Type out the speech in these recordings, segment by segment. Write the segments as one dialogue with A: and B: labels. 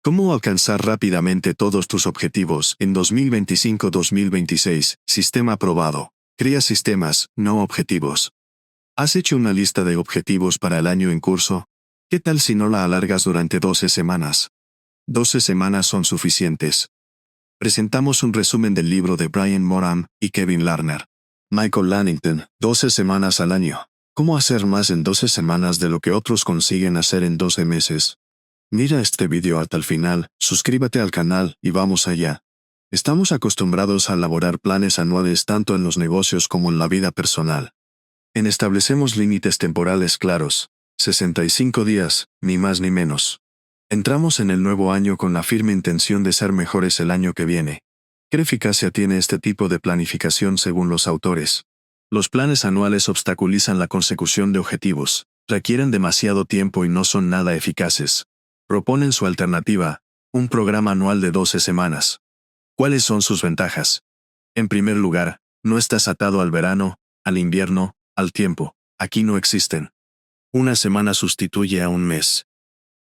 A: ¿Cómo alcanzar rápidamente todos tus objetivos en 2025-2026? Sistema aprobado. Crea sistemas, no objetivos. ¿Has hecho una lista de objetivos para el año en curso? ¿Qué tal si no la alargas durante 12 semanas? 12 semanas son suficientes. Presentamos un resumen del libro de Moran y Kevin Larner. Lannington, 12 semanas al año. ¿Cómo hacer más en 12 semanas de lo que otros consiguen hacer en 12 meses? Mira este vídeo hasta el final, suscríbete al canal y vamos allá. Estamos acostumbrados a elaborar planes anuales tanto en los negocios como en la vida personal. Establecemos límites temporales claros, 65 días, ni más ni menos. Entramos en el nuevo año con la firme intención de ser mejores el año que viene. ¿Qué eficacia tiene este tipo de planificación según los autores? Los planes anuales obstaculizan la consecución de objetivos, requieren demasiado tiempo y no son nada eficaces. Proponen su alternativa, un programa anual de 12 semanas. ¿Cuáles son sus ventajas? En primer lugar, no estás atado al verano, al invierno, al tiempo. Aquí no existen. Una semana sustituye a un mes.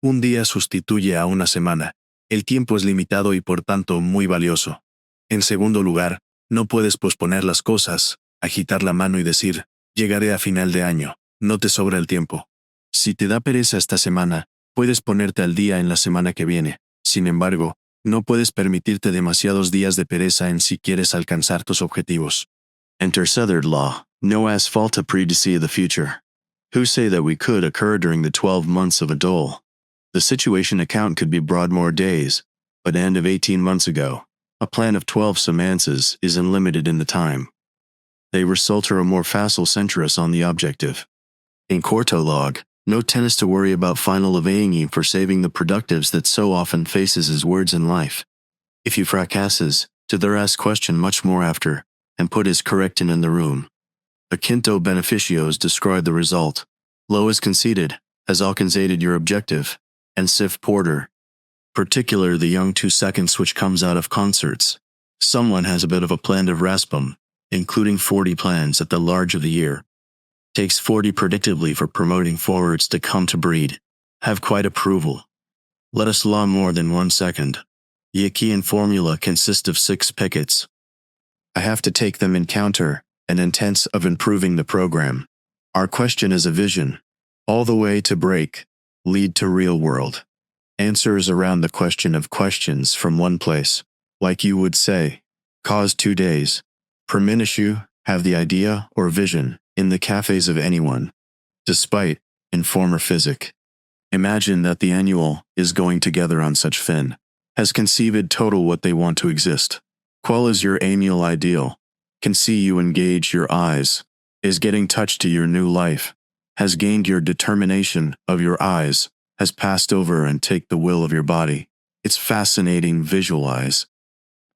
A: Un día sustituye a una semana. El tiempo es limitado y por tanto muy valioso. En segundo lugar, no puedes posponer las cosas, agitar la mano y decir, llegaré a final de año. No te sobra el tiempo. Si te da pereza esta semana, puedes ponerte al día en la semana que viene. Sin embargo, no puedes permitirte demasiados días de pereza en si quieres alcanzar tus objetivos.
B: Enter third law, no asphalt to predeceive the future. Who say that we could occur during the 12 months of a dole? The situation account could be Broadmoor days, but end of 18 months ago, a plan of 12 semanas is unlimited in the time. They result a more facile centrus on the objective. In quarto log, no tennis to worry about final evanging for saving the productives that so often faces his words in life. If you fracasses, to their ask question much more after, and put his correctin in the room. The quinto beneficios describe the result. Low is conceded, has alcanzated your objective, and Sif Porter. Particular the young 2 seconds which comes out of concerts. Someone has a bit of a plan of raspum, including 40 plans at the large of the year. Takes 40 predictably for promoting forwards to come to breed. Have quite approval. Let us law more than 1 second. The Achaean formula consists of 6 pickets. I have to take them in counter, an intense of improving the program. Our question is a vision. All the way to break, lead to real world. Answers around the question of questions from one place. Like you would say, cause 2 days. Perminissue, have the idea or vision, in the cafes of anyone. Despite, in former physic. Imagine that the annual is going together on such fin. Has conceived total what they want to exist. Qual is your annual ideal? Can see you engage your eyes. Is getting touch to your new life. Has gained your determination of your eyes. Has passed over and take the will of your body. It's fascinating visualize.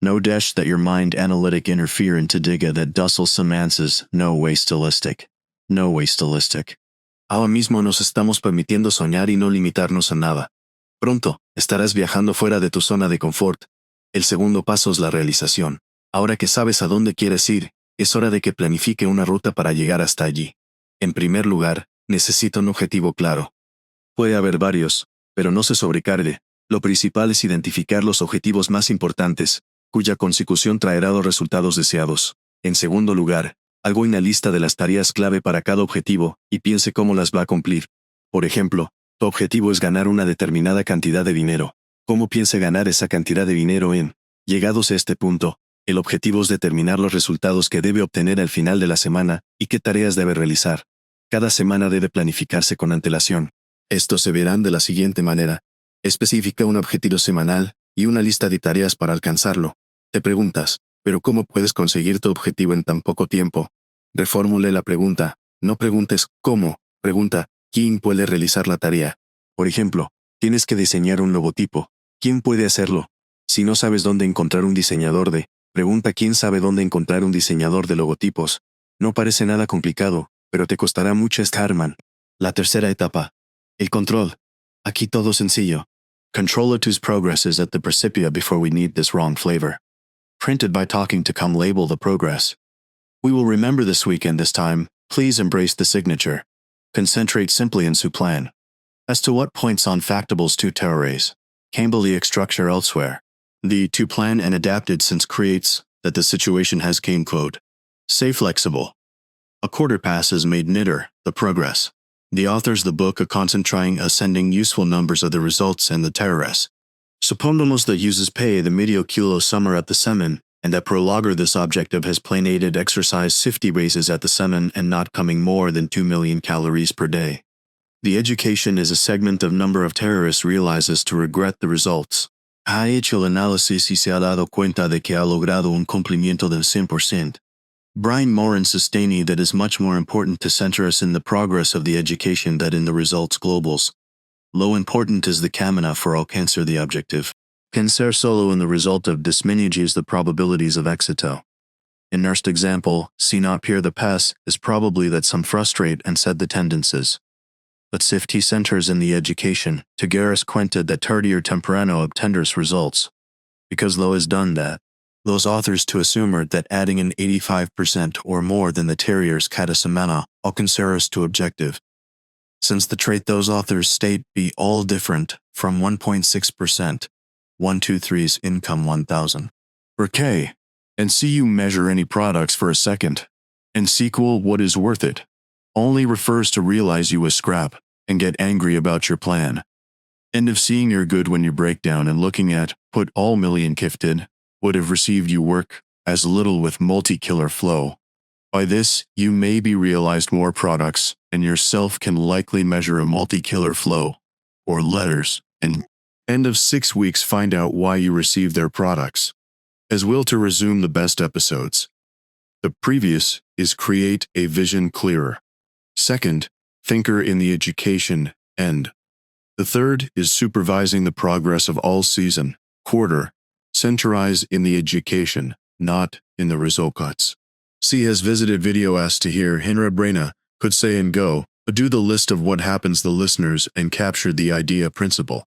B: No dash that your mind analytic interfere into diga that dussel semances, no way stylistic. No way stylistic.
A: Ahora mismo nos estamos permitiendo soñar y no limitarnos a nada. Pronto, estarás viajando fuera de tu zona de confort. El segundo paso es la realización. Ahora que sabes a dónde quieres ir, es hora de que planifique una ruta para llegar hasta allí. En primer lugar, necesita un objetivo claro. Puede haber varios, pero no se sobrecargue. Lo principal es identificar los objetivos más importantes, cuya consecución traerá los resultados deseados. En segundo lugar, haga una lista de las tareas clave para cada objetivo y piense cómo las va a cumplir. Por ejemplo, tu objetivo es ganar una determinada cantidad de dinero. ¿Cómo piensa ganar esa cantidad de dinero en? Llegados a este punto, el objetivo es determinar los resultados que debe obtener al final de la semana y qué tareas debe realizar. Cada semana debe planificarse con antelación. Estos se verán de la siguiente manera. Especifica un objetivo semanal y una lista de tareas para alcanzarlo. Te preguntas, ¿pero cómo puedes conseguir tu objetivo en tan poco tiempo? Reformule la pregunta. No preguntes ¿cómo? Pregunta, ¿quién puede realizar la tarea? Por ejemplo, tienes que diseñar un logotipo. ¿Quién puede hacerlo? Si no sabes dónde encontrar un diseñador pregunta ¿quién sabe dónde encontrar un diseñador de logotipos? No parece nada complicado, pero te costará mucho escarman. La tercera etapa. El control. Aquí todo sencillo. Control tus progresses at the principia before we need this wrong flavor. Printed by talking to come label the progress. We will remember this weekend this time, please embrace the signature. Concentrate simply in su plan. As to what points on factables to terrores.
B: Campbell structure elsewhere. The to plan and adapted since creates that the situation has came quote. Say flexible. A quarter pass has made knitter, the progress. The authors the book a concentrating ascending useful numbers of the results and the terrorists. Supposamos that uses pay the medio kilo summer at the semen, and that prologer this objective has planated exercise 50 races at the semen and not coming more than 2 million calories per day. The education is a segment of number of terrorists realizes to regret the results. Ha hecho el análisis y se ha dado cuenta de que ha logrado un cumplimiento del 100%. Brian Moran sustaining that is much more important to center us in the progress of the education than in the results globals. Lo important is the camina for alcanzar the objective. Pensar solo in the result of disminiges the probabilities of éxito. In first example, si not peer the pass is probably that some frustrate and set the tendencies. But safety centers in the education, to Garris cuenta that tardier temprano obtenders results. Because lo has done that, those authors to assume that adding an 85% or more than the terriers cada semana alcanzaros to objective. Since the trait those authors state be all different from 1.6%, 123's income 1000. For K, and see you measure any products for a second, and sequel what is worth it. Only refers to realize you a scrap, and get angry about your plan. End of seeing your good when you break down and looking at, put all million gifted, would have received you work, as little with multi-killer flow. By this, you may be realized more products, and yourself can likely measure a multi-killer flow, or letters, and end of 6 weeks find out why you received their products. As will to resume the best episodes. The previous is create a vision clearer. Second, thinker in the education, end. The third is supervising the progress of all season, quarter, centralize in the education, not in the results. C has visited video asked to hear Hinra Brena, could say and go, but do the list of what happens the listeners and capture the idea principle.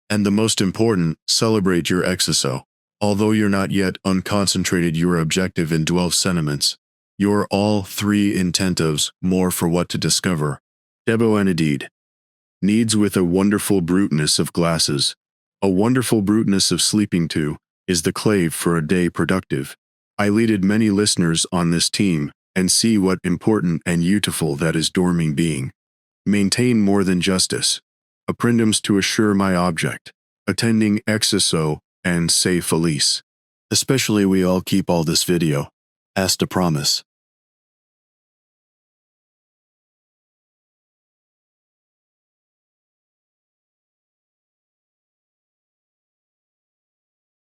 B: And the most important, celebrate your exeso. Although you're not yet unconcentrated your objective in 12 sentiments, you're all 3 intentives, more for what to discover. Debo and indeed. Needs with a wonderful bruteness of glasses. A wonderful bruteness of sleeping too, is the clave for a day productive. I leaded many listeners on this team, and see what important and beautiful that is dorming being. Maintain more than justice. Apprendums to assure my object. Attending exeso, and say felice. Especially we all keep all this video. Hasta promise.